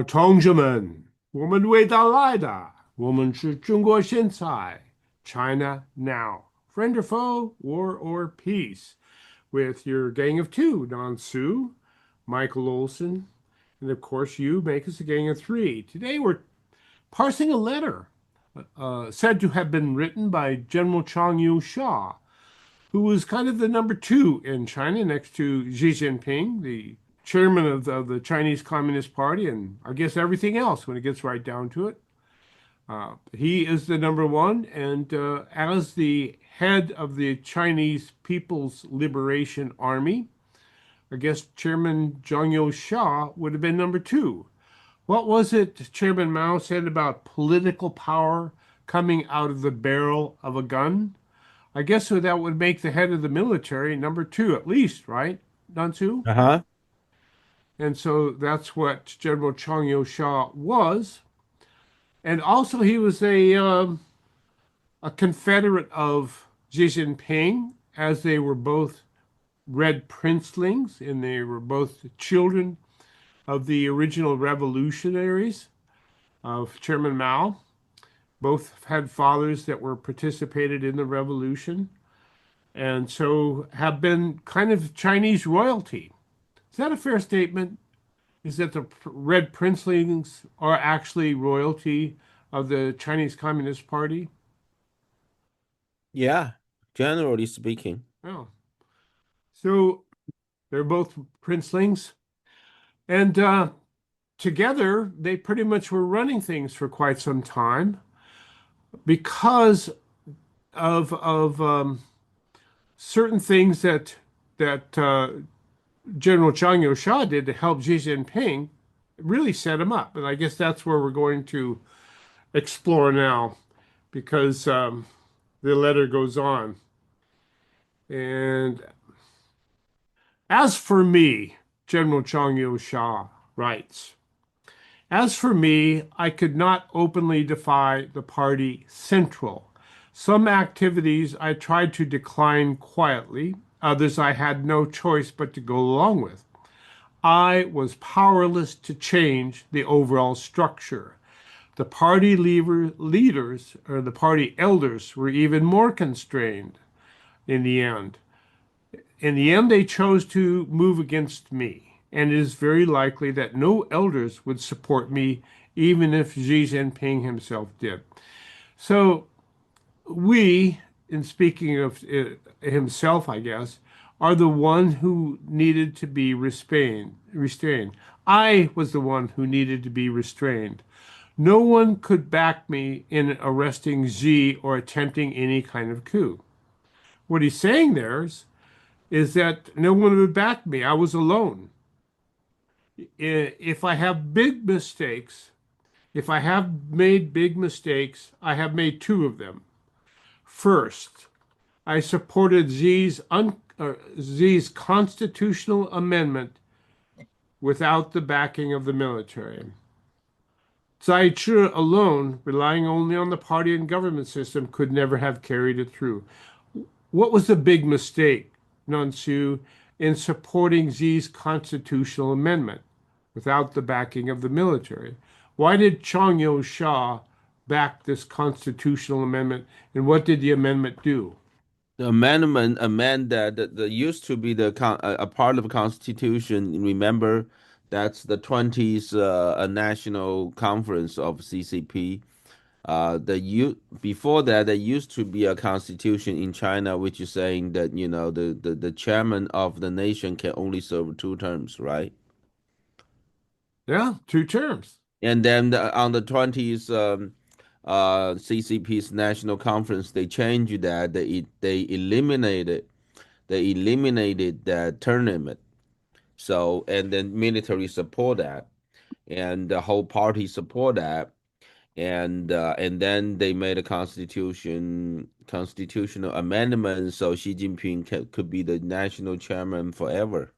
同志们，我们伟大来的，我们是中国现在，China now. Friend or foe, war or peace, with your gang of two, Don Su, Michael Olson, and of course you make us a gang of three. Today we're parsing a letter said to have been written by General Chang Yu-sha, who was kind of the number two in China next to Xi Jinping, the chairman of the Chinese Communist Party, and I guess everything else when it gets right down to it. He is the number one, and as the head of the Chinese People's Liberation Army, I guess Chairman Zhang Youxia would have been number two. What was it Chairman Mao said about political power coming out of the barrel of a gun? I guess so that would make the head of the military number two at least, right, Nansu? Uh-huh. And so that's what General Chang Yo-sha was. And also he was a confederate of Xi Jinping, as they were both Red Princelings, and they were both children of the original revolutionaries of Chairman Mao. Both had fathers that were participated in the revolution, and so have been kind of Chinese royalty. Is that a fair statement? Is that the Red Princelings are actually royalty of the Chinese Communist Party? Yeah, generally speaking. Oh, so they're both princelings, and together they pretty much were running things for quite some time because of certain things that General Zhang Youxia did to help Xi Jinping really set him up. And I guess that's where we're going to explore now because the letter goes on. And as for me, General Zhang Youxia writes, as for me, I could not openly defy the party central. Some activities I tried to decline quietly, others I had no choice but to go along with. I was powerless to change the overall structure. The party leaders, or the party elders, were even more constrained in the end. In the end, they chose to move against me, and it is very likely that no elders would support me, even if Xi Jinping himself did. So we, in speaking of himself, I guess, are the one who needed to be restrained. I was the one who needed to be restrained. No one could back me in arresting Xi or attempting any kind of coup. What he's saying there is that no one would back me. I was alone. If I have big mistakes, if I have made big mistakes, I have made two of them. First, I supported Xi's constitutional amendment without the backing of the military. Zai alone, relying only on the party and government system, could never have carried it through. What was the big mistake, Nunsu, in supporting Xi's constitutional amendment without the backing of the military? Why did Chang Yo-sha back this constitutional amendment, and what did the amendment do? The amendment amend that used to be a part of the Constitution. Remember, that's the 20th National Conference of CCP. Before that, there used to be a constitution in China, which is saying that the chairman of the nation can only serve 2 terms, right? Yeah, two terms. And then on the 20th CCP's national conference, they changed that. They eliminated that term limit. So and then military support that, and the whole party support that, and then they made a constitutional amendment so Xi Jinping could be the national chairman forever.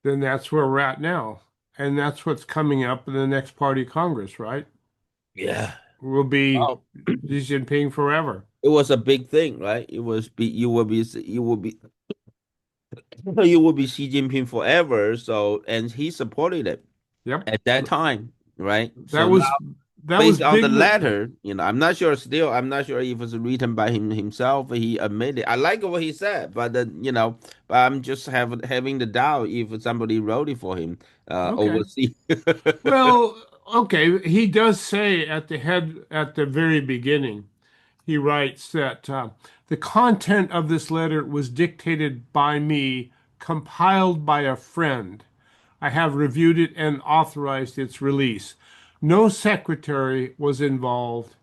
Then that's where we're at now. And that's what's coming up in the next party Congress, right? Yeah. Will be Wow. Xi Jinping forever. It was a big thing, right? It was be you will be Xi Jinping forever. So and he supported it. Yep. at that time, right? That So now, was that was based on the big. letter, I'm not sure. Still, I'm not sure if it's written by him himself. He admitted. I like what he said, but but I'm just having the doubt if somebody wrote it for him Okay. overseas. Well, okay. He does say at the very beginning, he writes that the content of this letter was dictated by me, compiled by a friend. I have reviewed it and authorized its release. No secretary was involved.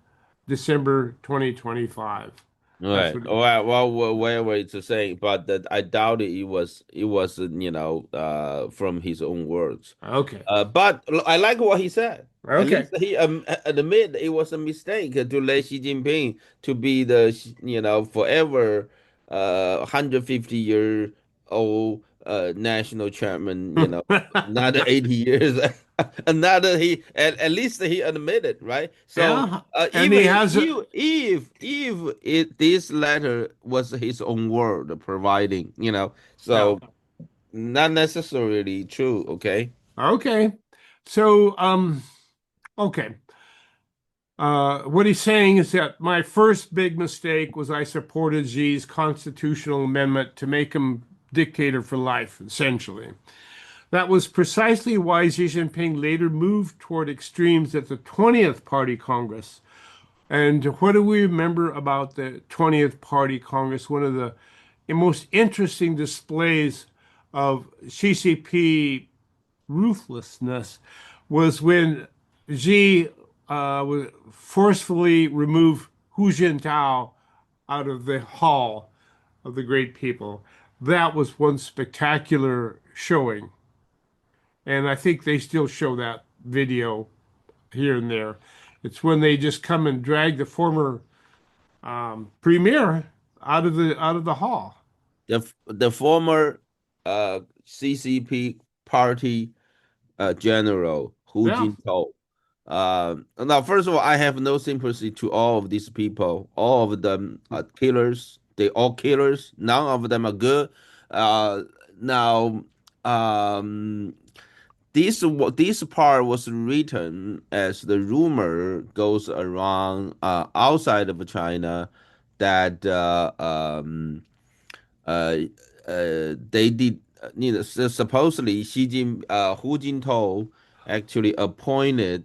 December 2025. That's Right. what. Whatever it's saying, but that I doubt it was from his own words. Okay. But I like what he said. At Okay. least he admit it was a mistake to let Xi Jinping to be the forever 150-year old national chairman. Another 80 years. Another he at least he admitted, right? So Yeah. And even he has a. if this letter was his own word providing, Yeah. so not necessarily true. Okay. Okay. So, okay. What he's saying is that my first big mistake was I supported Xi's constitutional amendment to make him dictator for life, essentially. That was precisely why Xi Jinping later moved toward extremes at the 20th Party Congress. And what do we remember about the 20th Party Congress? One of the most interesting displays of CCP ruthlessness was when Xi forcefully removed Hu Jintao out of the hall of the great people. That was one spectacular showing. And I think they still show that video here and there. It's when they just come and drag the former premier out of the hall. The former CCP party general Hu Yeah. Jintao. Now, first of all, I have no sympathy to all of these people. All of them are killers. They all killers. None of them are good. Now, um, this part was written as the rumor goes around outside of China that uh, they did, supposedly Hu Jintao actually appointed,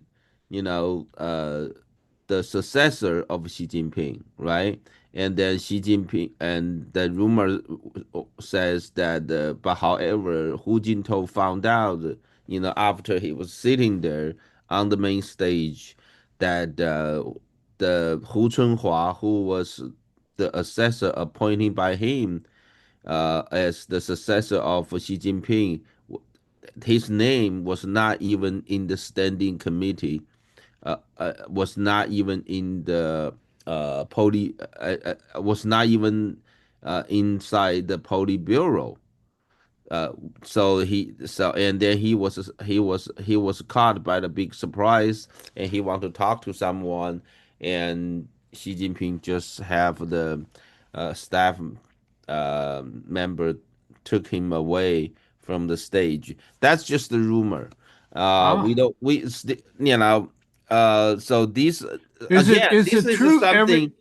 you know, uh, the successor of Xi Jinping, right? And then Xi Jinping, and the rumor says that, but however, Hu Jintao found out, after he was sitting there on the main stage, that the Hu Chunhua, who was the assessor appointed by him as the successor of Xi Jinping, his name was not even in the standing committee, was not even in the was not even inside the Politburo. Uh, and then he was caught by the big surprise, and he want to talk to someone, and Xi Jinping just have the staff member took him away from the stage. That's just the rumor. We Ah, don't we st- so this again, is this it is true? something.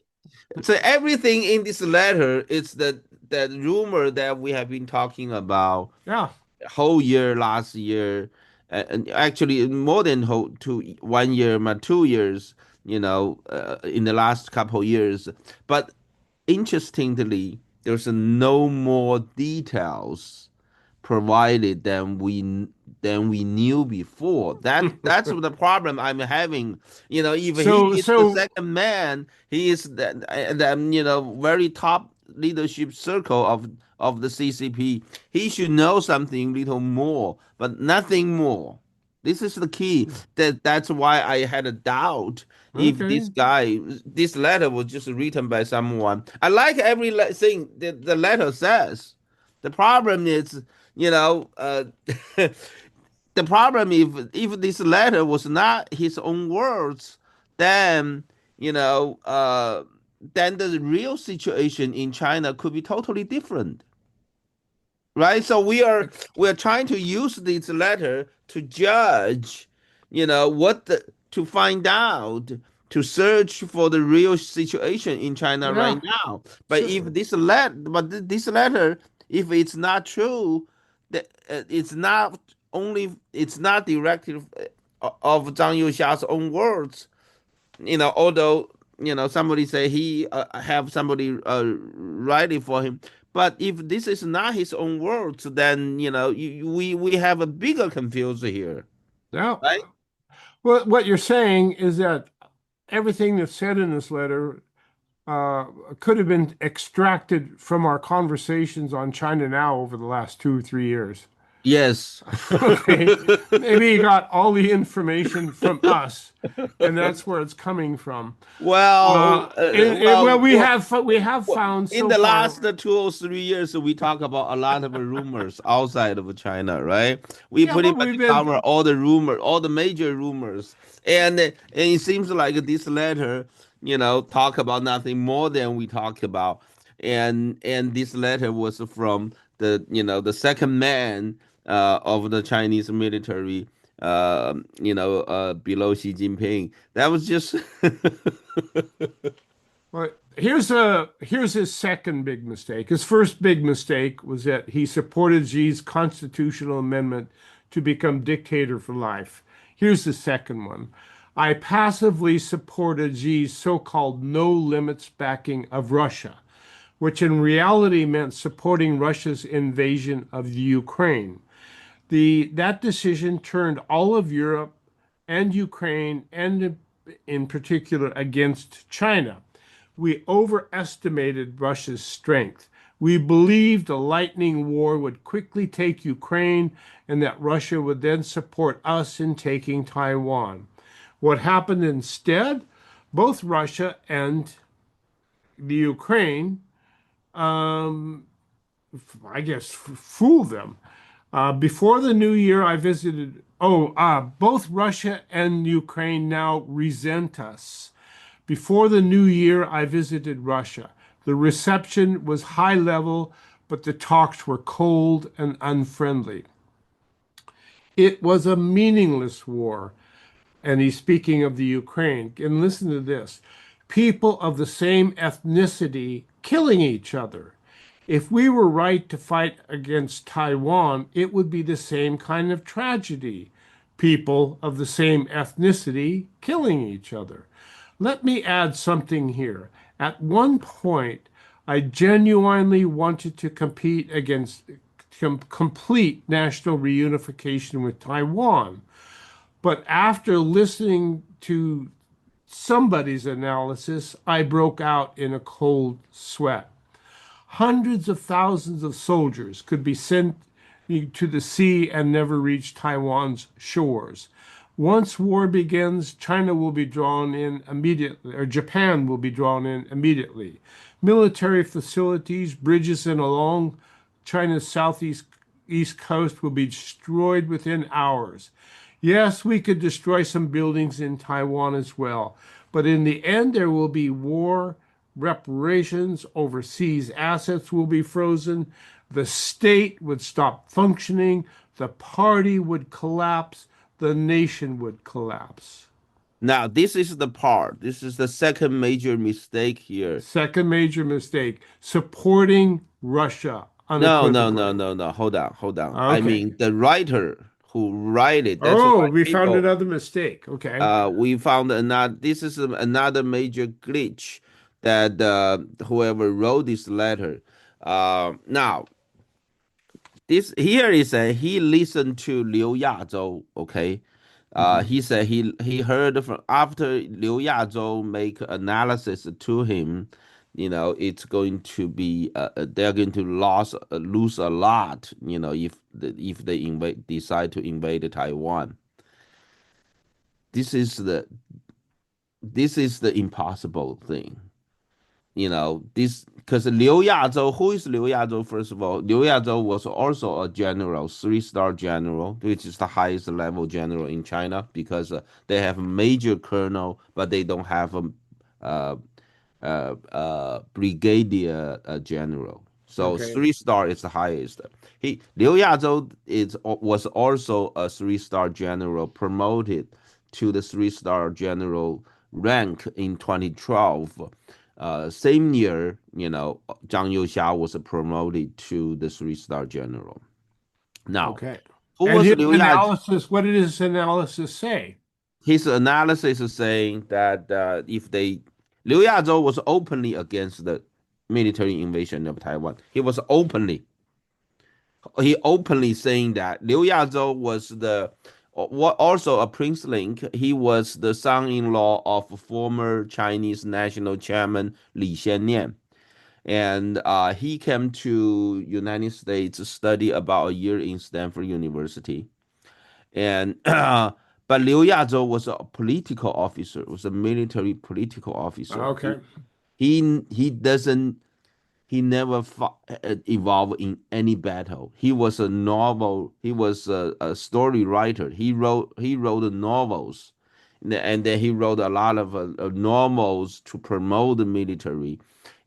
So everything in this letter is that rumor that we have been talking about Yeah. whole year last year, and actually more than 1 year, but 2 years, in the last couple years. But interestingly, there's no more details provided than we knew before. That's the problem I'm having. If he So is the so second man, he is the very top leadership circle of the CCP. He should know something little more, but nothing more. This is the key. That's why I had a doubt if okay. this letter was just written by someone. I like everything that the letter says. The problem is, you know, uh, the problem if this letter was not his own words, then you know, then the real situation in China could be totally different. right? So we are trying to use this letter to judge, what to find out, to search for the real situation in China Yeah, right now. But sure. if this letter, if it's not true, that it's not directed of Zhang Youxia's own words, although somebody say he have somebody write it for him, but if this is not his own words, then we have a bigger confusion here, Yeah. right? Well, what you're saying is that everything that's said in this letter uh, could have been extracted from our conversations on China Now over the last 2 or 3 years. Yes. Okay, maybe he got all the information from us, and that's where it's coming from. Well, Well, well, we have well, found in so the far. last 2 or 3 years, we talk about a lot of rumors outside of China, right? We Yeah, pretty but much we've been. cover all the rumors, all the major rumors, and it seems like this letter, talk about nothing more than we talked about, and this letter was from the second man of the Chinese military, below Xi Jinping. That was just. Well, here's his second big mistake. His first big mistake was that he supported Xi's constitutional amendment to become dictator for life. Here's the second one. I passively supported Xi's so-called no limits backing of Russia, which in reality meant supporting Russia's invasion of the Ukraine. That decision turned all of Europe and Ukraine, and in particular against China. We overestimated Russia's strength. We believed a lightning war would quickly take Ukraine and that Russia would then support us in taking Taiwan. What happened instead? Both Russia and the Ukraine, um, I guess, fooled them. Before the new year, I visited. Both Russia and Ukraine now resent us. Before the new year, I visited Russia. The reception was high level, but the talks were cold and unfriendly. It was a meaningless war. And he's speaking of the Ukraine. And listen to this, people of the same ethnicity killing each other. If we were right to fight against Taiwan, it would be the same kind of tragedy. People of the same ethnicity killing each other. Let me add something here. At one point, I genuinely wanted to compete against complete national reunification with Taiwan. But after listening to somebody's analysis, I broke out in a cold sweat. Hundreds of thousands of soldiers could be sent to the sea and never reach Taiwan's shores. Once war begins, China will be drawn in immediately, or Japan will be drawn in immediately. Military facilities, bridges, and along China's southeast east coast will be destroyed within hours. Yes, we could destroy some buildings in Taiwan as well, but in the end, there will be war, reparations, overseas assets will be frozen, the state would stop functioning, the party would collapse, the nation would collapse. Now, this is the part. This is the second major mistake here. Second major mistake, supporting Russia No, no, no, unequivocally. no, no. Hold on, hold on. I Okay. mean, the writer who write it. That's Oh, why we found people. another mistake. Okay. We found another. This is another major glitch that whoever wrote this letter. Now this here is a he listened to Liu Yazhou. Okay, Mhm. he said he heard from after Liu Yazhou make analysis to him. It's going to be they're going to lose a lot. If they decide to invade Taiwan. This is the impossible thing. This because Liu Yazhou, who is Liu Yazhou? First of all, Liu Yazhou was also a general, three-star general, which is the highest level general in China because they have a major colonel, but they don't have a brigadier general. So Okay. 3 star is the highest. Liu Yazhou was also a 3 star general promoted to the 3 star general rank in 2012. Same year, Zhang Youxia was promoted to the 3 star general. Now, Okay. who And was his Liu Yazhou? analysis, what did his analysis say? His analysis is saying that if they Liu Yazhou was openly against the military invasion of Taiwan. He openly saying that Liu Yazhou was also a prince link. He was the son-in-law of former Chinese national chairman Li Xiannian, and he came to United States to study about a year in Stanford University. And but Liu Yazhou was a political officer, was a military political officer. Okay. He doesn't he never fought, evolved in any battle. He was a novel. He was a story writer. He wrote novels, and then he wrote a lot of novels to promote the military,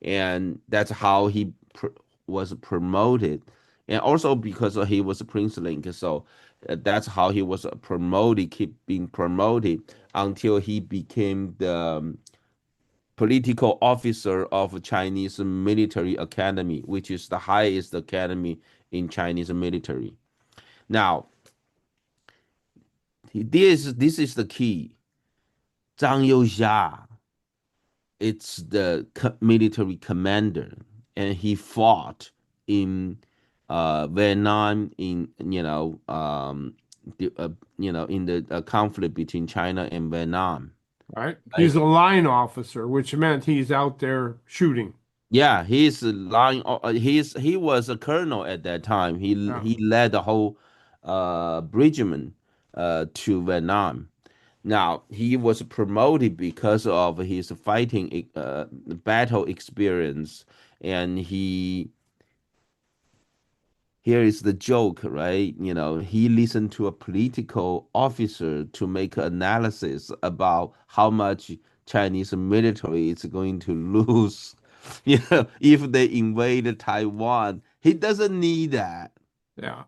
and that's how he was promoted. And also because he was a Prince Link, so that's how he was promoted, keep being promoted until he became the political officer of Chinese Military Academy, which is the highest academy in Chinese military. Now, this is the key. Zhang Youxia, it's the military commander, and he fought in Vietnam in in the conflict between China and Vietnam, Right. right? He's a line officer, which meant he's out there shooting. Yeah, he's lying. He was a colonel at that time. Yeah. He led the whole regiment to Vietnam. Now he was promoted because of his fighting battle experience, and here is the joke, right? He listened to a political officer to make analysis about how much Chinese military is going to lose, if they invade Taiwan. He doesn't need that. Yeah.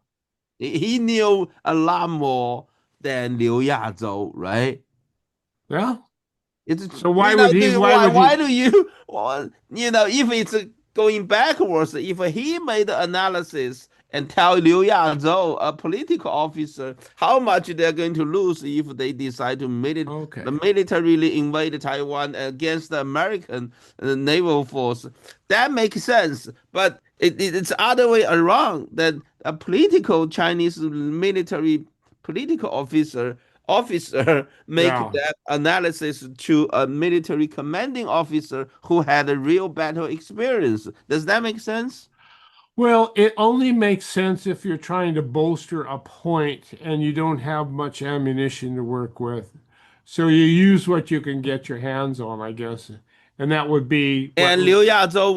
He knew a lot more than Liu Yazhou, right? Yeah. It's So why would he, why would why he? do you well, if it's going backwards, if he made the analysis and tell Liu Yazhou, a political officer, how much they're going to lose if they decide to Okay. militarily invade Taiwan against the American naval force, that makes sense. But it's other way around that a political Chinese military political officer make Yeah. that analysis to a military commanding officer who had a real battle experience. Does that make sense? Well, it only makes sense if you're trying to bolster a point and you don't have much ammunition to work with. So you use what you can get your hands on, I guess. And that would be what, And Liu Yazhou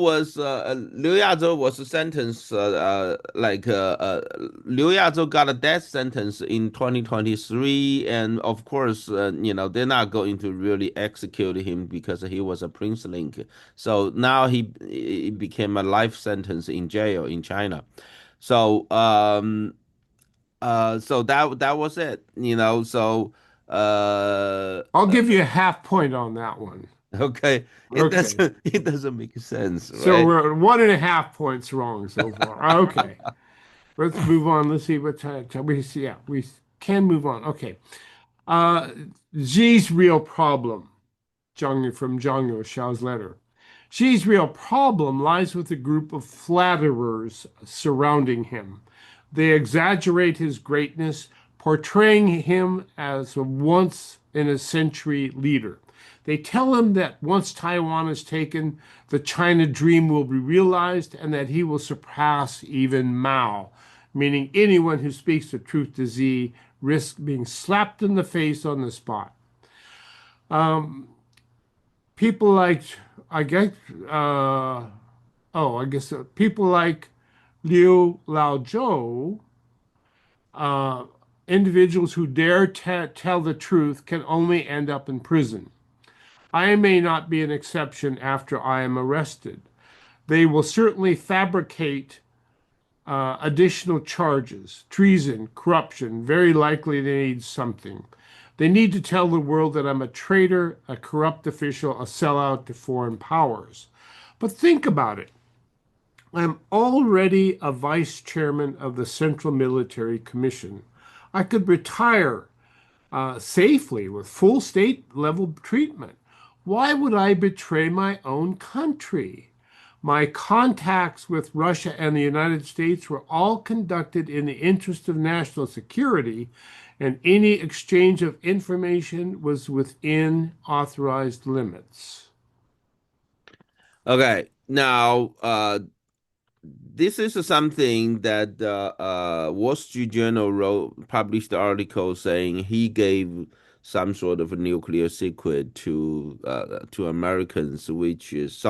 was sentenced Liu Yazhou got a death sentence in 2023, and of course they're not going to really execute him because he was a prince link. So now he became a life sentence in jail in China. So so that was it. I'll give you a half point on that one. Okay, Okay. it doesn't make sense, So right? we're 1.5 points wrong so far. Okay. Let's move on. Let's see what time we see. Yeah, we can move on. Okay. Uh, Xi's real problem, from Zhang Youxiao's letter. Xi's real problem lies with a group of flatterers surrounding him. They exaggerate his greatness, portraying him as a once in a century leader. They tell him that once Taiwan is taken, the China dream will be realized and that he will surpass even Mao, meaning anyone who speaks the truth to Xi risks being slapped in the face on the spot. People like, I guess, people like Liu Laozhou, uh, individuals who dare tell the truth can only end up in prison. I may not be an exception after I am arrested. They will certainly fabricate additional charges, treason, corruption. Very likely they need something. They need to tell the world that I'm a traitor, a corrupt official, a sellout to foreign powers. But think about it. I'm already a vice chairman of the Central Military Commission. I could retire safely with full state level treatment. Why would I betray my own country? My contacts with Russia and the United States were all conducted in the interest of national security, and any exchange of information was within authorized limits. Okay, now this is something that Wall Street Journal published the article saying he gave some sort of a nuclear secret to Americans, which is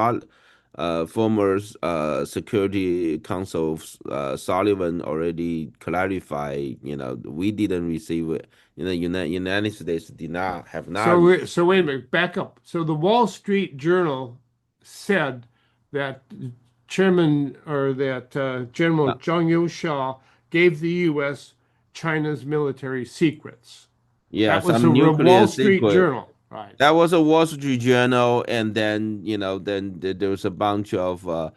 former Security Council Sullivan already clarified. We didn't receive it. United States did not have not. So wait a minute, back up. So the Wall Street Journal said that Chairman or that General Zhang Youxia gave the U.S. China's military secrets. Yeah, That was a some nuclear Wall Street secret. Journal, right? That was a Wall Street Journal, and then there was a bunch of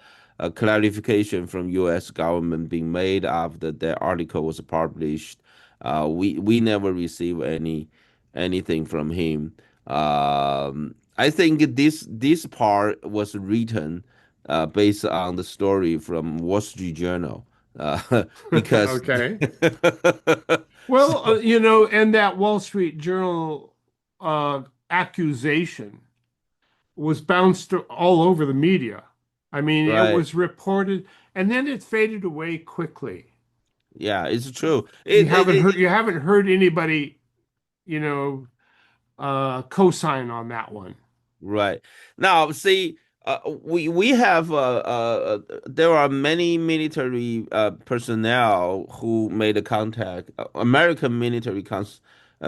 clarification from U.S. government being made after the article was published. We never received anything from him. I think this part was written based on the story from Wall Street Journal, because Okay. so, Well, and that Wall Street Journal accusation was bounced all over the media. I mean, it right. was reported, and then it faded away quickly. Yeah, it's true. It You haven't heard anybody, you know, co-sign on that one. Right. Now, see, we have there are many military personnel who made a contact. American military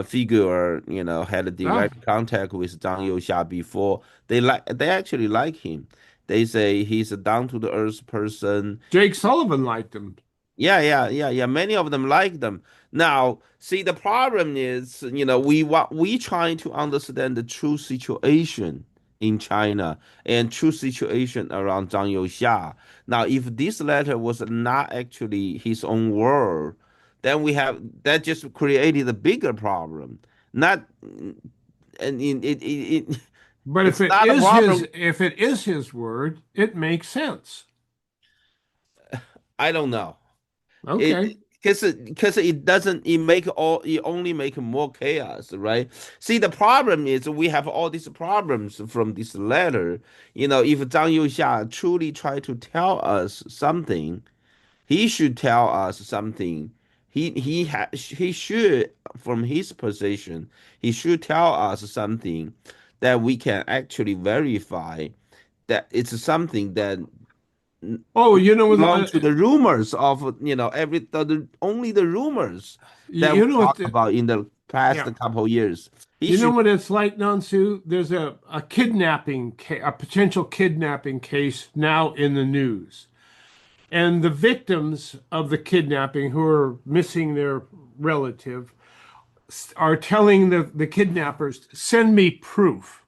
figure, had a Ah, direct contact with Zhang Youxia before. They actually like him. They say he's a down to the earth person. Jake Sullivan liked him. Yeah, yeah, yeah, yeah. Many of them like them. Now, see, the problem is, we trying to understand the true situation in China and true situation around Zhang Youxia. Now, if this letter was not actually his own word, then we have that just created a bigger problem. Not, and But it's not a problem. if it is his word, it makes sense. I don't know. It Okay. because it only make more chaos, right? See, the problem is we have all these problems from this letter. If Zhang Youxia truly try to tell us something, he should tell us something. He should, from his position, he should tell us something that we can actually verify that it's something that Oh, belong to the rumors of only the rumors that we talked about in the past yeah. couple years. He You know should. what it's like, Nansu? There's a potential kidnapping case now in the news. And the victims of the kidnapping who are missing their relative are telling the kidnappers, send me proof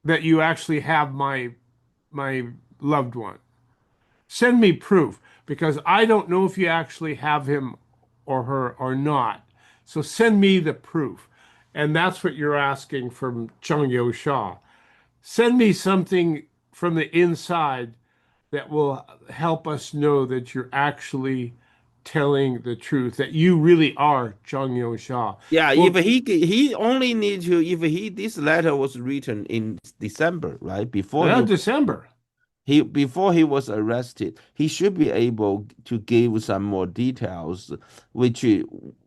that you actually have my loved one. Send me proof because I don't know if you actually have him or her or not. So send me the proof. And that's what you're asking from Chung Yo Shah. Send me something from the inside that will help us know that you're actually telling the truth, that you really are Chung Yo Shah. Yeah, if Well, he only need to if he this letter was written in December, right? December. Before he was arrested, he should be able to give some more details, which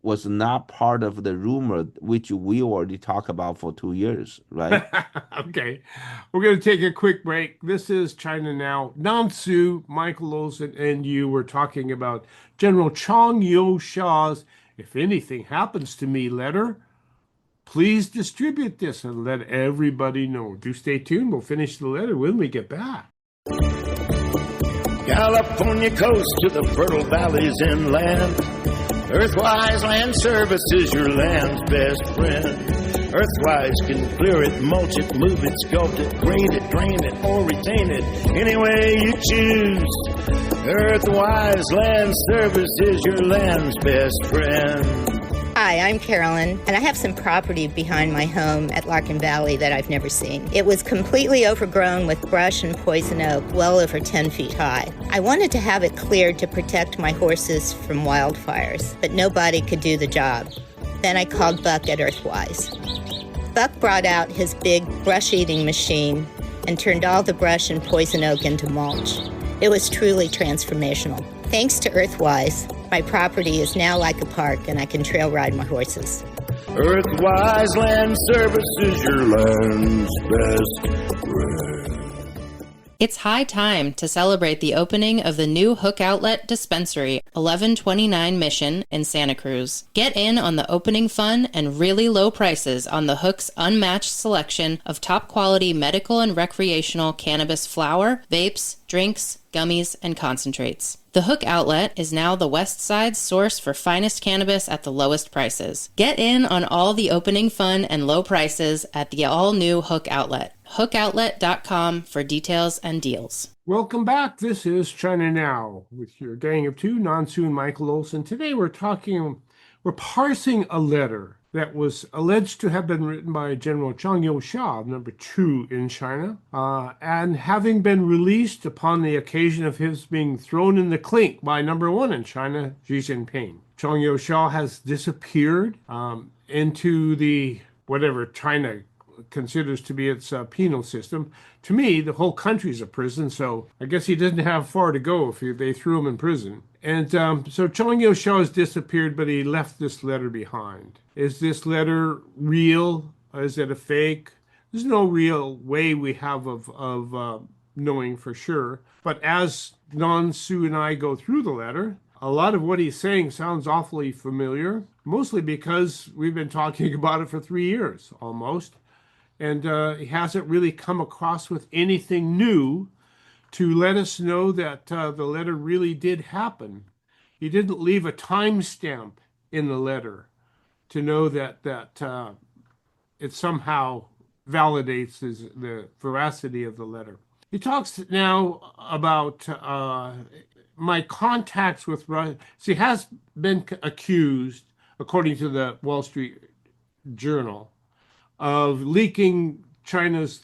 was not part of the rumor, which we already talked about for 2 years, right? Okay, we're going to take a quick break. This is China Now. Nansu, Michael Olson, and you were talking about General Chang Yo Shaw's "If anything happens to me" letter. Please distribute this and let everybody know. Do stay tuned. We'll finish the letter when we get back. California coast to the fertile valleys inland. Earthwise Land Service is your land's best friend. Earthwise can clear it, mulch it, move it, sculpt it, grade it, drain it, or retain it any way you choose. Earthwise Land Service is your land's best friend. Hi, I'm Carolyn, and I have some property behind my home at Larkin Valley that I've never seen. It was completely overgrown with brush and poison oak, well over 10 feet high. I wanted to have it cleared to protect my horses from wildfires, but nobody could do the job. Then I called Buck at Earthwise. Buck brought out his big brush-eating machine and turned all the brush and poison oak into mulch. It was truly transformational. Thanks to Earthwise, my property is now like a park and I can trail ride my horses. Earthwise Land Service is your land's best friend. It's high time to celebrate the opening of the new Hook Outlet Dispensary, 1129 Mission in Santa Cruz. Get in on the opening fun and really low prices on the Hook's unmatched selection of top-quality medical and recreational cannabis flower, vapes, drinks, gummies, and concentrates. The Hook Outlet is now the West Side's source for finest cannabis at the lowest prices. Get in on all the opening fun and low prices at the all-new Hook Outlet. HookOutlet.com for details and deals. Welcome back. This is China Now with your gang of two, Nansu and Michael Olson. Today we're parsing a letter that was alleged to have been written by General Zhang Youxia, number 2 in China, and having been released upon the occasion of his being thrown in the clink by number 1 in China, Xi Jinping. Zhang Youxia has disappeared into the whatever China considers to be its penal system. To me, the whole country's a prison, so I guess he didn't have far to go if they threw him in prison. And so Zhang Youxia has disappeared, but he left this letter behind. Is this letter real? Is it a fake? There's no real way we have of knowing for sure. But as Nan-Su and I go through the letter, a lot of what he's saying sounds awfully familiar, mostly because we've been talking about it for 3 years almost. And he hasn't really come across with anything new to let us know that the letter really did happen. He didn't leave a timestamp in the letter to know that it somehow validates the veracity of the letter. He talks now about my contacts with Russia. So he has been accused, according to the Wall Street Journal, of leaking China's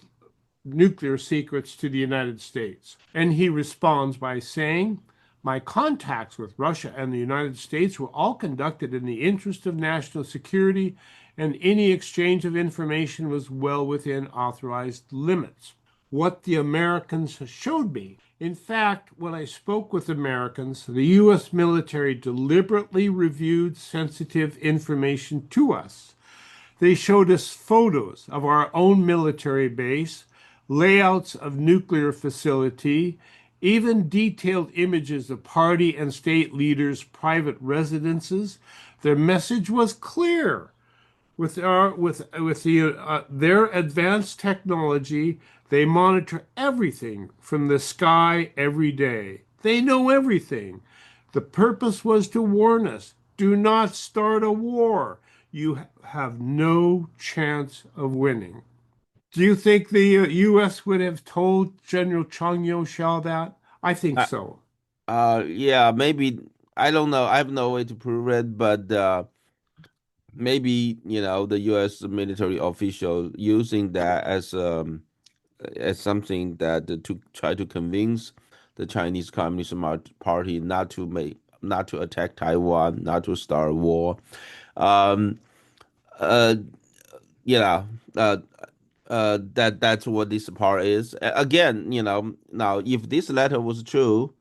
nuclear secrets to the United States. And he responds by saying, my contacts with Russia and the United States were all conducted in the interest of national security, and any exchange of information was well within authorized limits. What the Americans showed me. In fact, when I spoke with Americans, the U.S. military deliberately reviewed sensitive information to us. They showed us photos of our own military base, layouts of nuclear facility, even detailed images of party and state leaders' private residences. Their message was clear. With their advanced technology, they monitor everything from the sky every day. They know everything. The purpose was to warn us, do not start a war. You have no chance of winning. Do you think the U.S. would have told General Zhang Youxia that? I think Uh, so. yeah, maybe I don't know. I have no way to prove it, but maybe the U.S. military official using that as something that to try to convince the Chinese Communist Party not to attack Taiwan, not to start a war. Um, uh, yeah, that's what this part is. Again, now if this letter was true,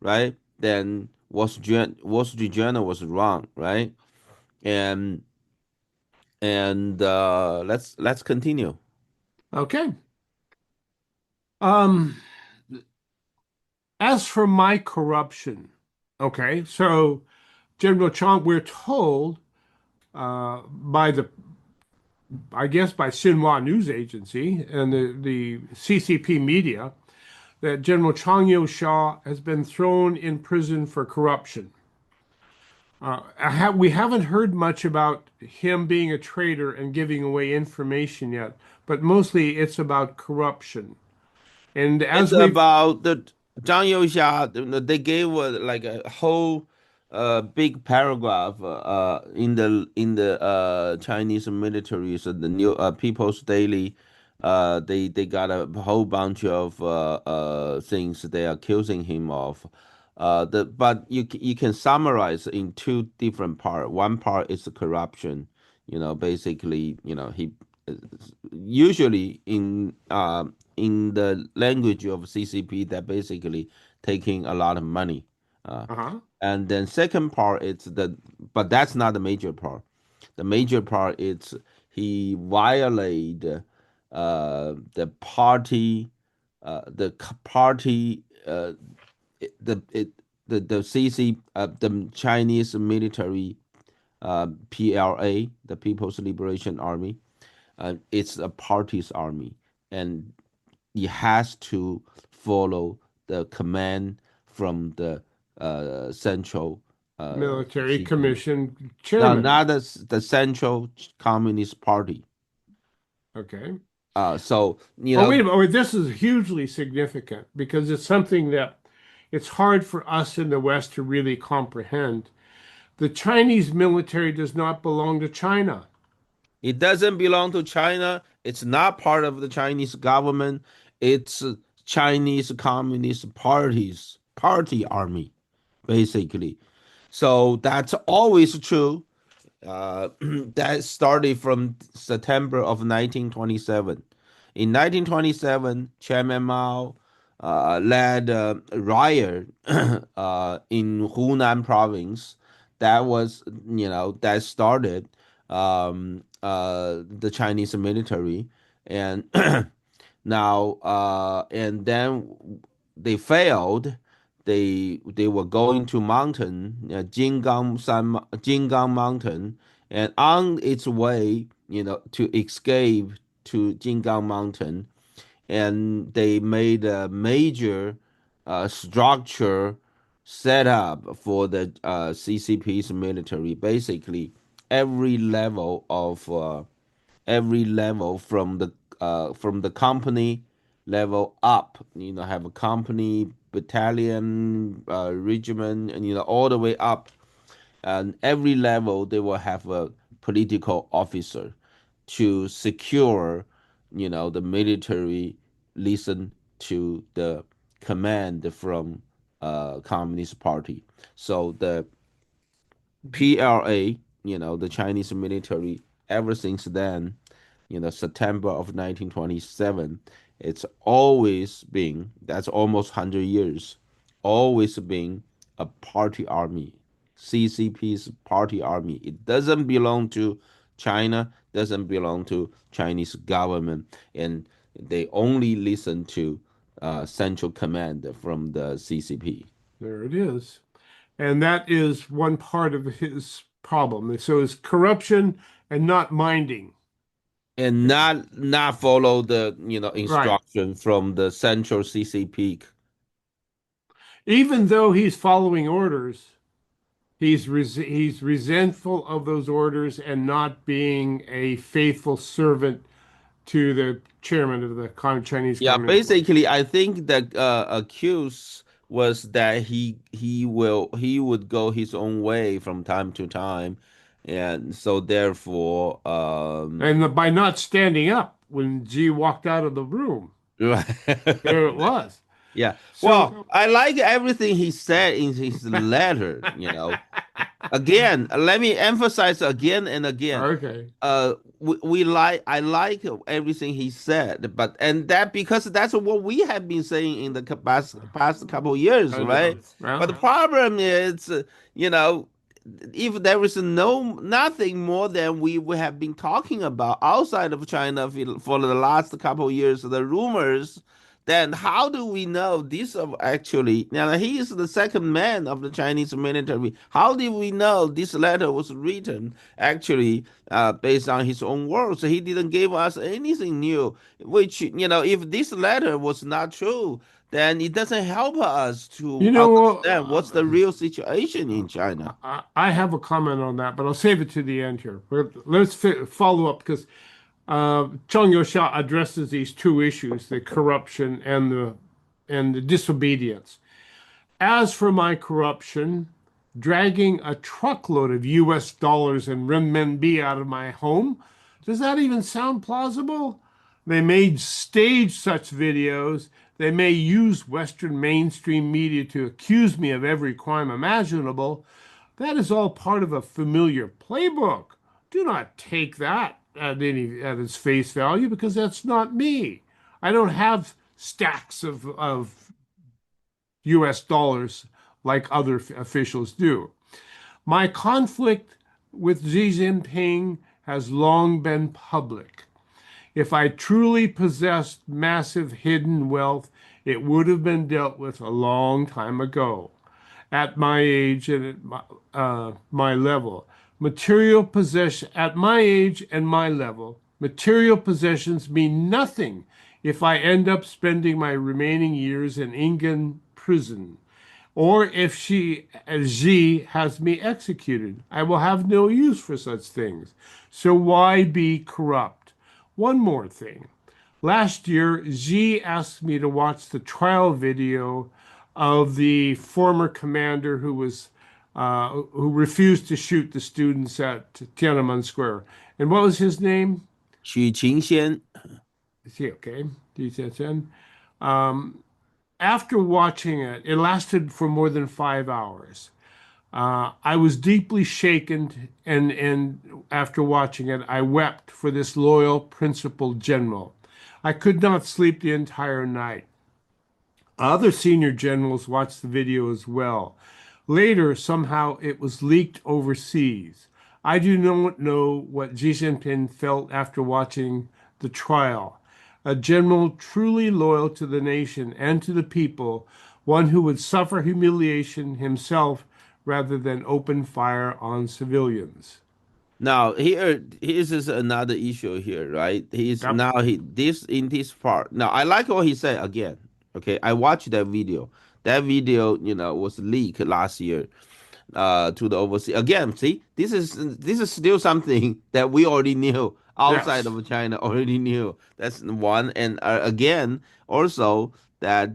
right, then Wall Street Journal was wrong, right? And let's continue. Okay. Um, as for my corruption, okay, so General Chong, we're told by I guess by Xinhua News Agency and the CCP media that General Chang Youxia has been thrown in prison for corruption. We haven't heard much about him being a traitor and giving away information yet, but mostly it's about corruption. And It's as we've, about the Zhang Youxia. They gave like a whole big paragraph in the Chinese military. So the new People's Daily, they got a whole bunch of things they are accusing him of. But you can summarize in two different parts. One part is the corruption. Basically, he usually in the language of CCP, that basically taking a lot of money. Uh, uh-huh, and then second part is but that's not the major part. The major part is he violated the party, party, the it, the CC, the Chinese military, PLA, the People's Liberation Army. It's a party's army, and he has to follow the command from the central military CCP. commission No, chairman. not the Central Communist Party. Okay. So Well, wait a minute. Wait, this is hugely significant because it's something that it's hard for us in the West to really comprehend. The Chinese military does not belong to China. it doesn't belong to China. It's not part of the Chinese government. It's Chinese Communist party army, basically. So that's always true. That started from September of 1927. In 1927, Chairman Mao led a riot in Hunan province. That was, that started the Chinese military, and and then they failed. They were going to mountain, Jingang Mountain, and on its way, to escape to Jingang Mountain, and they made a major structure set up for the CCP's military. Basically, every level of every level from the company level up. Have a company, battalion, regiment, and all the way up, and every level they will have a political officer to secure, the military listen to the command from Communist Party. So the PLA, the Chinese military, ever since then, September of 1927, it's always been, that's almost 100 years, always been a party army, CCP's party army. It doesn't belong to China, doesn't belong to Chinese government, and they only listen to central command from the CCP. There it is. And that is one part of his problem. So it's corruption and not minding. And not follow the Right. instruction from the central CCP. Even though he's following orders, he's resentful of those orders and not being a faithful servant to the chairman of the Chinese Yeah, Communist Party. basically, I think the accuse was that he would go his own way from time to time, and so therefore, And by not standing up when G walked out of the room, there it was. yeah. So, Well, I like everything he said in his letter. Again, let me emphasize again and again. okay. I like everything he said, but and that because that's what we have been saying in the past couple of years, I know. right? But the Well, problem is, if there is nothing more than we have been talking about outside of China for the last couple of years, the rumors then how do we know this of actually? Now he is the second man of the Chinese military. How did we know this letter was written actually based on his own words? He didn't give us anything new. Which if this letter was not true, then it doesn't help us to You know, understand what's the real situation in China. I have a comment on that, but I'll save it to the end here. Let's follow up because Zhang Youxia addresses these two issues, the corruption and the disobedience. As for my corruption, dragging a truckload of US dollars and renminbi out of my home, does that even sound plausible? They may stage such videos. They may use Western mainstream media to accuse me of every crime imaginable. That is all part of a familiar playbook. Do not take that at its face value because that's not me. I don't have stacks of US dollars like other officials do. My conflict with Xi Jinping has long been public. If I truly possessed massive hidden wealth, it would have been dealt with a long time ago. At my age and at my level, at my age and my level, material possessions mean nothing if I end up spending my remaining years in Ingan prison, or if Xi has me executed. I will have no use for such things. So why be corrupt? One more thing. Last year, Xi asked me to watch the trial video of the former commander who refused to shoot the students at Tiananmen Square. And what was his name? Xu Qingxian. Is he okay? After watching it, it lasted for more than 5 hours. I was deeply shaken, and after watching it, I wept for this loyal, principled general. I could not sleep the entire night. Other senior generals watched the video as well. Later, somehow, it was leaked overseas. I do not know what Xi Jinping felt after watching the trial. A general truly loyal to the nation and to the people, one who would suffer humiliation himself rather than open fire on civilians. Now here's is another issue here, right? He's Yep. now he this in this part. Now I like what he said again. Okay, I watched that video. That video, was leaked last year to the overseas. Again, see, this is still something that we already knew outside Yes. of China already knew. That's one, and again, also that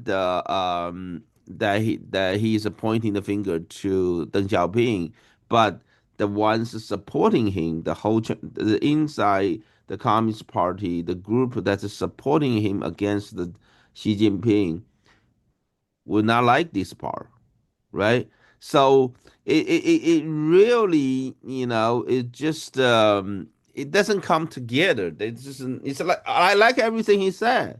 he's pointing the finger to Deng Xiaoping, but the ones supporting him, the inside the Communist Party, the group that is supporting him against the Xi Jinping, would not like this part, right? So it really, it just it doesn't come together. It's like I like everything he said,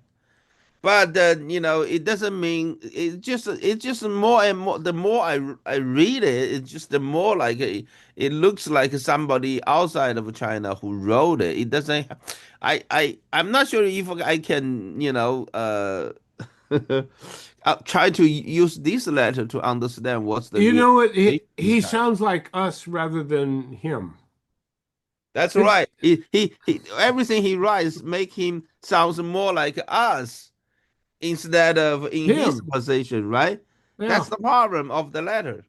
but it doesn't mean it's just more and more. The more I read it, it's just the more like it looks like somebody outside of China who wrote it. It doesn't. I'm not sure if I can try to use this letter to understand what's the You real know what? situation in He China. sounds like us rather than him. That's It's right. He everything he writes make him sounds more like us instead of in his him. position, right? Yeah. That's the problem of the letter.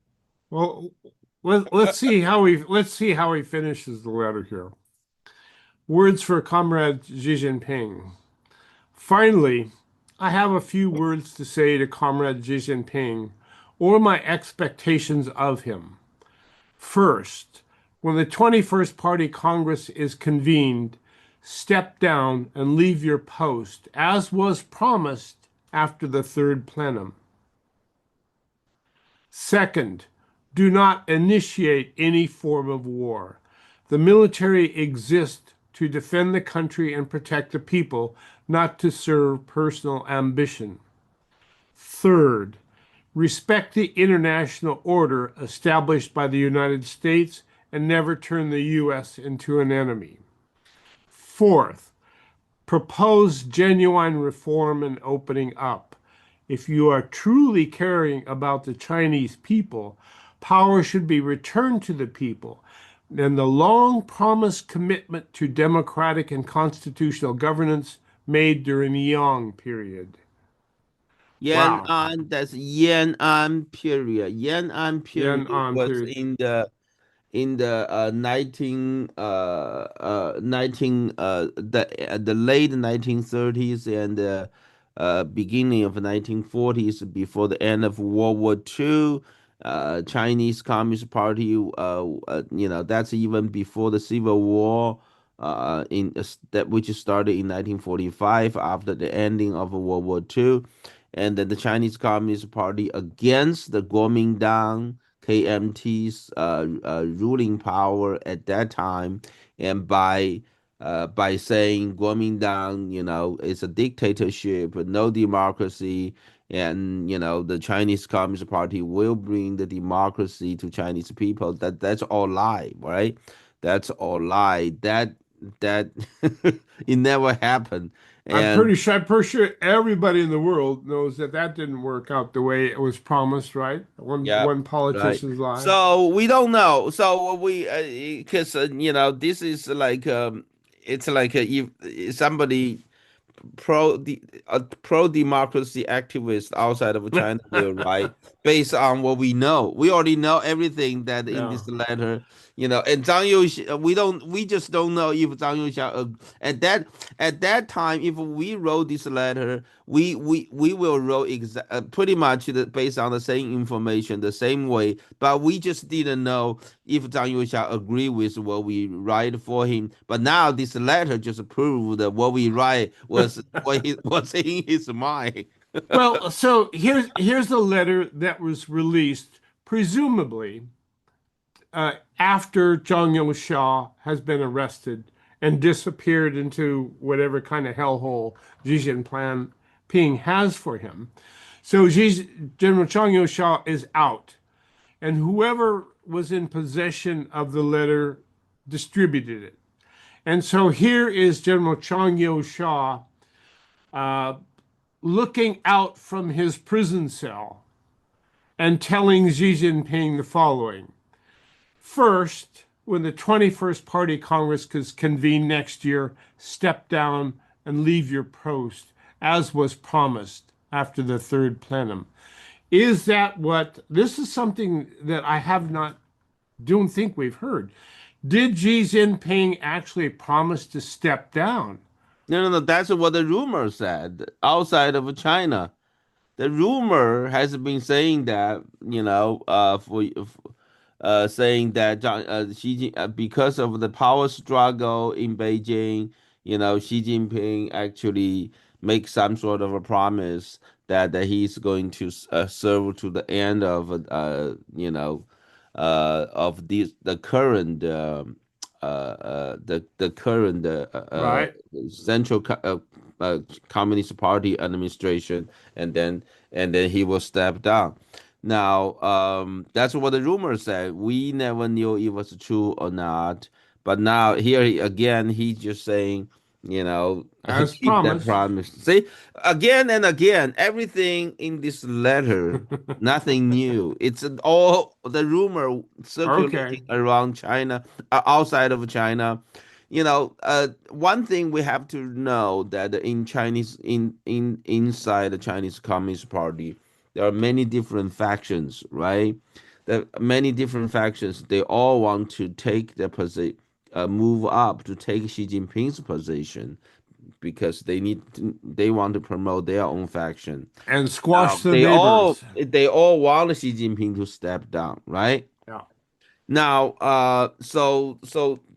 Well, let's see how he finishes the letter here. Words for Comrade Xi Jinping. Finally, I have a few words to say to Comrade Xi Jinping or my expectations of him. First, when the 21st Party Congress is convened, step down and leave your post, as was promised after the third plenum. Second, do not initiate any form of war. The military exists to defend the country and protect the people, not to serve personal ambition. Third, respect the international order established by the United States and never turn the U.S. into an enemy. Fourth, propose genuine reform and opening up. If you are truly caring about the Chinese people, power should be returned to the people. And the long promised commitment to democratic and constitutional governance made during the Yang period. Wow. That's Yan'an period. Yan'an period Yan on was period. in the 19 the late 1930s and beginning of 1940s before the end of World War II. Chinese Communist Party, that's even before the Civil War, that which started in 1945 after the ending of World War II, and then the Chinese Communist Party against the Kuomintang KMT's ruling power at that time, and by saying Kuomintang, it's a dictatorship, no democracy, and the Chinese Communist Party will bring the democracy to Chinese people. That's all lie, right? That's all lie. That it never happened, and I'm pretty sure everybody in the world knows that that didn't work out the way it was promised, right? yeah, One right. politician's lie. So we don't know. So because this is like it's like if somebody pro democracy activist outside of China will write based on what we know. We already know everything that in Yeah. this letter, And Zhang Youxia, we just don't know if Zhang Youxia at that time, if we wrote this letter, we will wrote pretty much based on the same information, the same way, but we just didn't know if Zhang Youxia agree with what we write for him. But now this letter just proved that what we write was was in his mind. Well, so here's a letter that was released, presumably after Zhang Youxia has been arrested and disappeared into whatever kind of hellhole Xi Jinping has for him. So General Zhang Youxia is out, and whoever was in possession of the letter distributed it. And so here is General Zhang Youxia looking out from his prison cell and telling Xi Jinping the following. First, when the 21st Party Congress is convened next year, step down and leave your post, as was promised after the third plenum. Is that what, this is something that I don't think we've heard. Did Xi Jinping actually promise to step down? No. That's what the rumor said outside of China. The rumor has been saying that saying that because of the power struggle in Beijing, Xi Jinping actually make some sort of a promise that he's going to serve to the end of the current the current Right? Central Communist Party administration, and then he will step down. Now, that's what the rumor said. We never knew it was true or not. But now again, he's just saying, As keep that promised. promise. See, again and again, everything in this letter, nothing new. It's all the rumor Okay. circulating around China, outside of China. One thing we have to know that inside the Chinese Communist Party, there are many different factions, right? There are many different factions. They all want to take the position, move up to take Xi Jinping's position because they want to promote their own faction. And Now squash the neighbors. they all want Xi Jinping to step down, right? Yeah. Now, so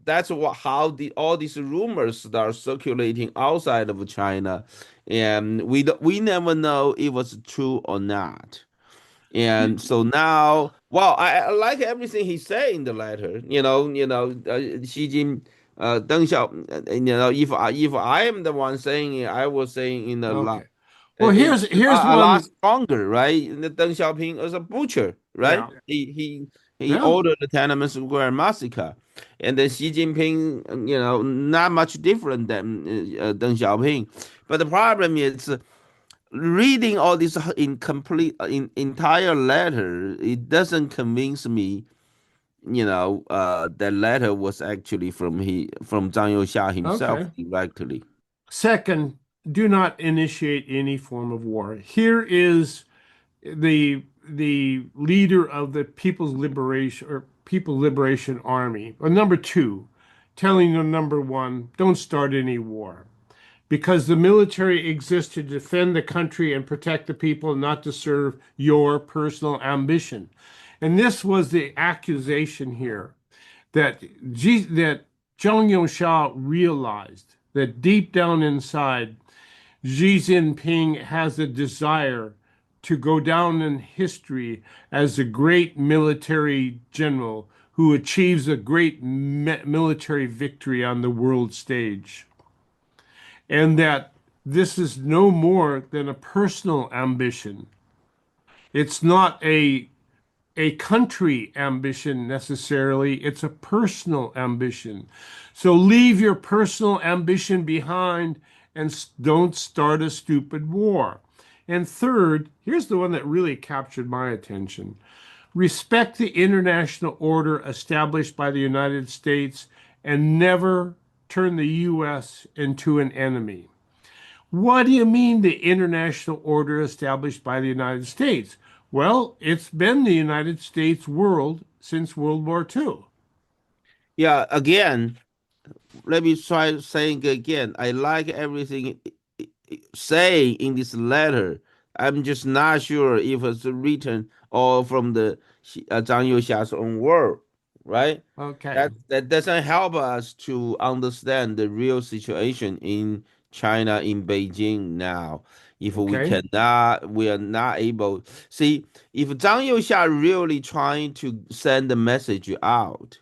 that's how all these rumors start circulating outside of China, and we never know if it was true or not. And so now, well, I like everything he said in the letter. Xi Jin, Deng Xiao, if I am the one saying it, I was saying in a lot, Okay. Well, here's a lot one. stronger, right? The Deng Xiaoping is a butcher, right? Yeah. He He Yeah. ordered the Tiananmen Square massacre, and then Xi Jinping, not much different than Deng Xiaoping. But the problem is reading all this in entire letter. It doesn't convince me. That letter was actually from Zhang Youxia himself Okay. directly. Second, do not initiate any form of war. Here is the leader of the People Liberation Army, or number two, telling the number one, don't start any war. Because the military exists to defend the country and protect the people, not to serve your personal ambition. And this was the accusation here that that Zhang Youxia realized that deep down inside, Xi Jinping has a desire to go down in history as a great military general who achieves a great military victory on the world stage. And that this is no more than a personal ambition. It's not a country ambition necessarily, it's a personal ambition. So leave your personal ambition behind and don't start a stupid war. And third, here's the one that really captured my attention: respect the international order established by the United States and never turn the U.S. into an enemy. What do you mean the international order established by the United States? Well, it's been the United States world since World War II. Yeah, again, let me try saying again. I like everything say in this letter. I'm just not sure if it's written or from the Zhang Youxia's own word, right? Okay. That doesn't help us to understand the real situation in China, in Beijing now. If Okay. we are not able. See, if Zhang Youxia really trying to send the message out,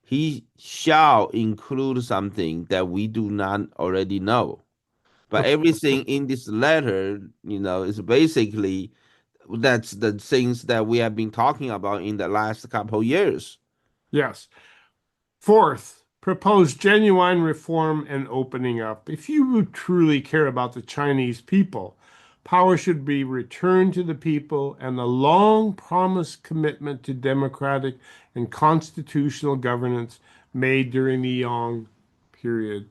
he shall include something that we do not already know. But everything in this letter, is basically that's the things that we have been talking about in the last couple years. Yes. Fourth, propose genuine reform and opening up. If you truly care about the Chinese people, power should be returned to the people, and the long promised commitment to democratic and constitutional governance made during the Yang period.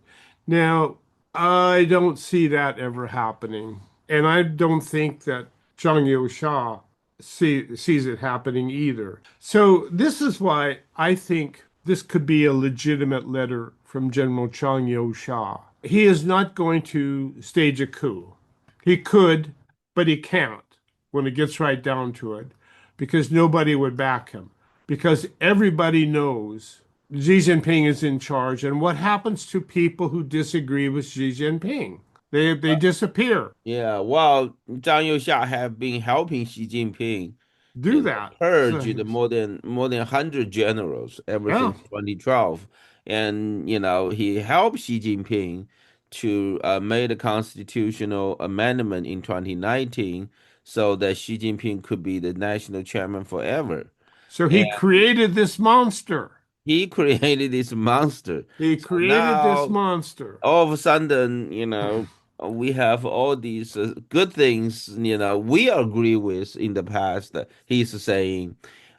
Now, I don't see that ever happening. And I don't think that Zhang Youxia sees it happening either. So this is why I think this could be a legitimate letter from General Zhang Youxia. He is not going to stage a coup. He could, but he can't when it gets right down to it, because nobody would back him. Because everybody knows Xi Jinping is in charge. And what happens to people who disagree with Xi Jinping? They disappear. Yeah, well, Zhang Youxia have been helping Xi Jinping, Do that. purge So, the more than 100 generals ever yeah. since 2012, and he helped Xi Jinping to make a constitutional amendment in 2019 so that Xi Jinping could be the national chairman forever. So And he created this monster. he created this monster. He So created this now monster. all of a sudden, we have all these good things, we agree with in the past. He's saying,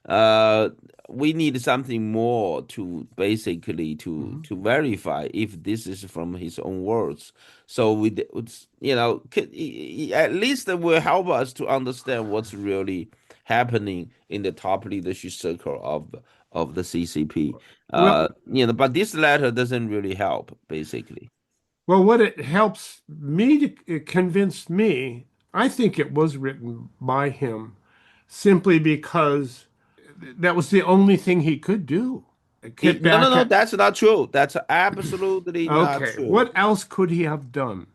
uh, we need something more to basically to Mhm. to verify if this is from his own words. So at least it will help us to understand what's really happening in the top leadership circle of the CCP. Well, But this letter doesn't really help, basically. well, what it helps me to it convince me, I think it was written by him simply because that was the only thing he could do. Get No, no, back no, at, that's not true. That's absolutely not okay, true. what else could he have done?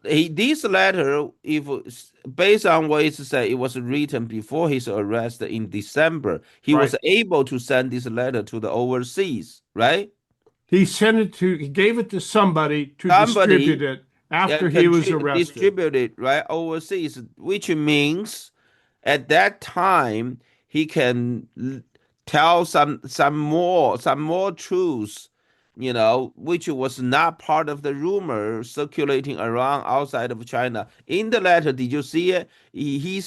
This letter, if based on what it said, it was written before his arrest in December. He was Right. able to send this letter to the overseas, right? He gave it to somebody to distribute Somebody it after he was arrested. distributed right overseas, which means at that time he can tell some more truths, which was not part of the rumor circulating around outside of China. In the letter, did you see it? He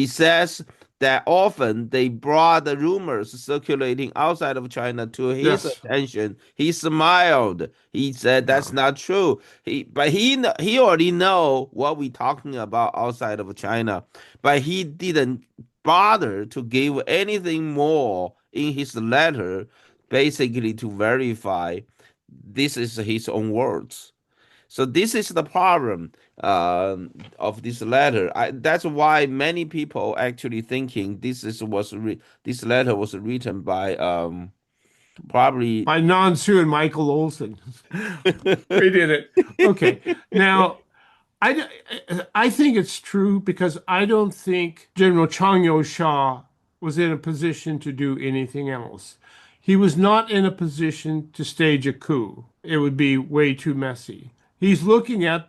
says that often they brought the rumors circulating outside of China to his Yes. attention. He smiled. He said that's Yeah. not true. He already know what we talking about outside of China, but he didn't bother to give anything more in his letter, basically to verify this is his own words. So this is the problem of this letter. That's why many people actually thinking this letter was written by probably. By Nan Su and Michael Olson. We did it. Okay. Now, I, I think it's true because I don't think General Chang Yo-sha was in a position to do anything else. He was not in a position to stage a coup. It would be way too messy. He's looking at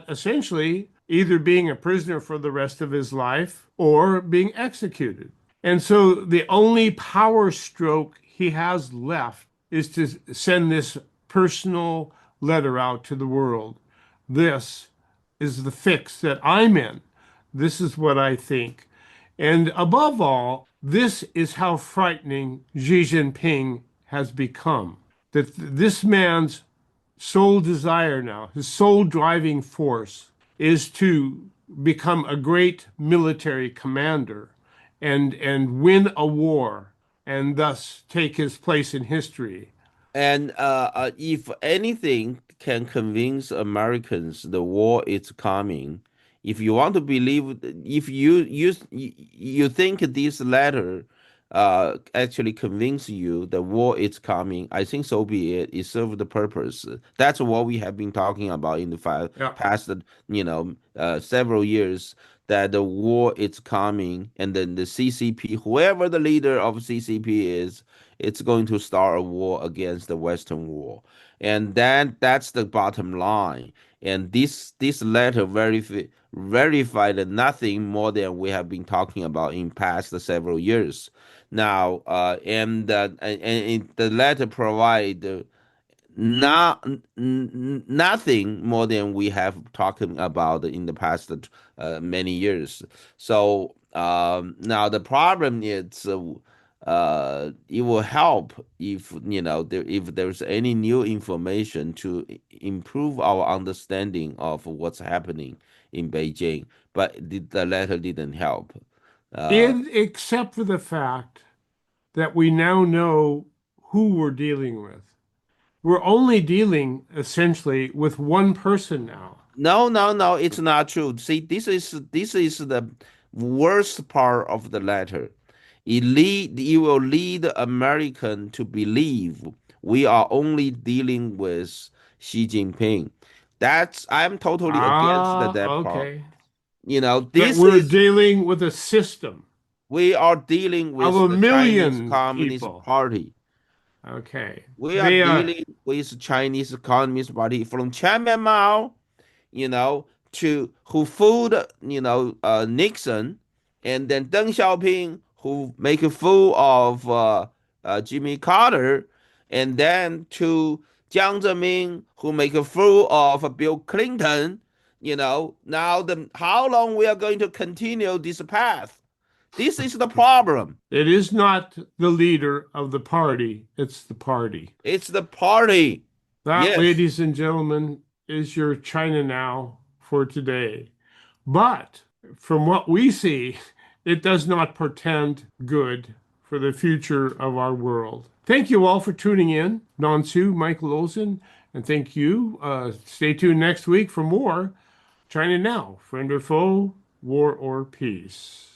essentially either being a prisoner for the rest of his life or being executed. And so the only power stroke he has left is to send this personal letter out to the world. This is the fix that I'm in. This is what I think. And above all, this is how frightening Xi Jinping has become. That this man's sole desire now, his sole driving force, is to become a great military commander and win a war and thus take his place in history. And if anything can convince Americans the war is coming, if you want to believe, if you think this letter actually convince you the war is coming, I think so be it. It served the purpose. That's what we have been talking about in the Yeah. past, several years. That the war is coming, and then the CCP, whoever the leader of CCP is, it's going to start a war against the Western war, and then that's the bottom line. And this letter verified nothing more than we have been talking about in past several years. Now, and the letter provide not nothing more than we have talking about in the past many years. So now the problem is it will help if if there's any new information to improve our understanding of what's happening in Beijing. But the letter didn't help. Uh, Except for the fact that we now know who we're dealing with. We're only dealing essentially with one person now. No, no, no, it's not true. See, this is the worst part of the letter. It will lead American to believe we are only dealing with Xi Jinping. I'm totally against that part. Okay. That This we're is dealing with a system we are dealing of with a the Chinese million Communist people. Party. Okay. We are They are, dealing with Chinese Communist Party from Chairman Mao, to who fooled, Nixon, and then Deng Xiaoping, who make a fool of Jimmy Carter, and then to Jiang Zemin, who make a fool of Bill Clinton. Now how long we are going to continue this path? This is the problem. it is not the leader of the party, it's the party. It's the party. That, Yes. ladies and gentlemen, is your China Now for today. But from what we see, it does not portend good for the future of our world. Thank you all for tuning in. Nansu, Michael Olson, and thank you. Stay tuned next week for more China Now, friend or foe, war or peace.